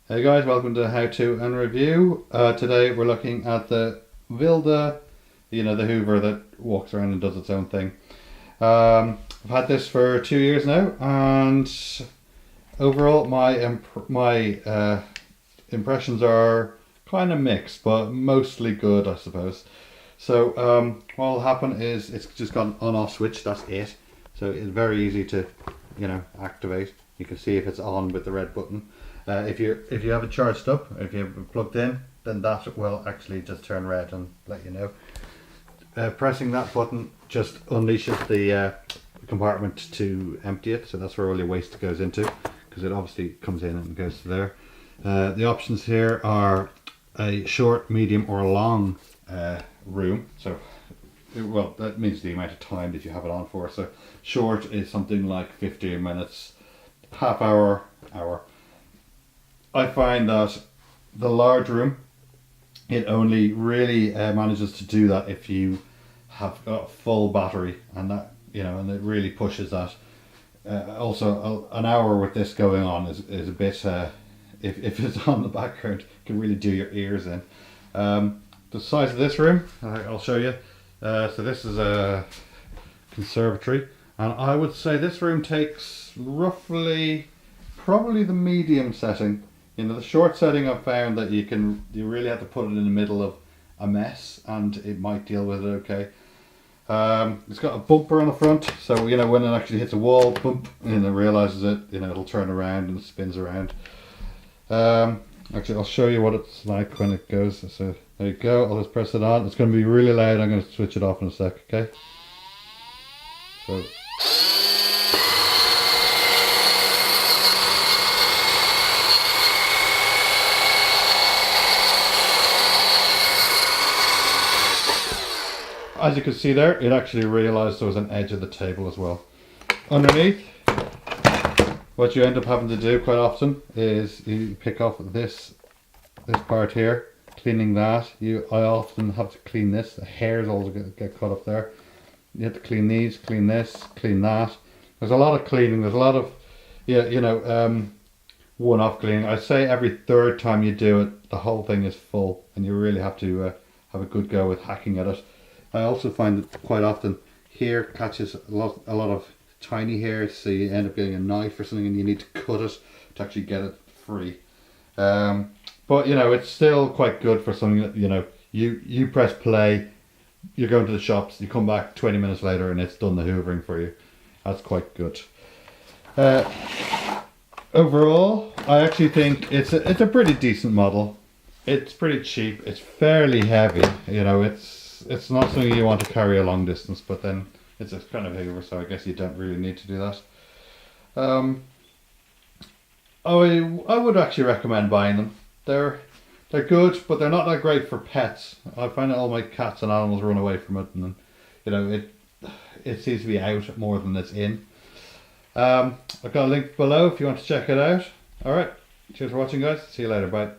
Hey guys, welcome to How To and Review. Today we're looking at the Vileda, the Hoover that walks around and does its own thing. I've had this for 2 years now, and overall my impressions are kind of mixed, but mostly good, I suppose. So what will happen is it's just got an on-off switch. That's it. So it's very easy to, activate. You can see if it's on with the red button. If you have it charged up, if you have it plugged in, then that will actually just turn red and let you know. Pressing that button just unleashes the compartment to empty it, so that's where all your waste goes into, because it obviously comes in and goes to there. The options here are a short, medium or long room. So well, that means the amount of time that you have it on for. So short is something like 15 minutes, half hour, hour. I find that the large room, it only really manages to do that if you have got full battery, and that, and it really pushes that. Also, an hour with this going on is a bit, if it's on the background, it can really do your ears in. The size of this room, I'll show you. So this is a conservatory, and I would say this room takes roughly, probably the medium setting. The short setting, I've found that you really have to put it in the middle of a mess and it might deal with it okay. It's got a bumper on the front, so when it actually hits a wall, bump, and it realizes it, it'll turn around and it spins around. Actually, I'll show you what it's like when it goes. So there you go. I'll just press it on. It's going to be really loud. I'm going to switch it off in a sec. Okay. So. As you can see there, it actually realised there was an edge of the table as well. Underneath, what you end up having to do quite often is you pick off this part here, cleaning that. I often have to clean this. The hairs all get caught up there. You have to clean these, clean this, clean that. There's a lot of cleaning. There's a lot of, one-off cleaning. I say every third time you do it, the whole thing is full, and you really have to have a good go with hacking at it. I also find that quite often hair catches a lot of tiny hairs, so you end up getting a knife or something and you need to cut it to actually get it free. But it's still quite good for something that you press play, you're going to the shops, you come back 20 minutes later and it's done the hoovering for you. That's quite good. Overall, I actually think it's a pretty decent model. It's pretty cheap. It's fairly heavy. It's not something you want to carry a long distance, but then it's a kind of Hoover, so I guess you don't really need to do that. I would actually recommend buying them. They're good, but they're not that great for pets. I find that all my cats and animals run away from it, and it seems to be out more than it's in. I've got a link below if you want to check it out. Alright, cheers for watching guys, see you later, bye.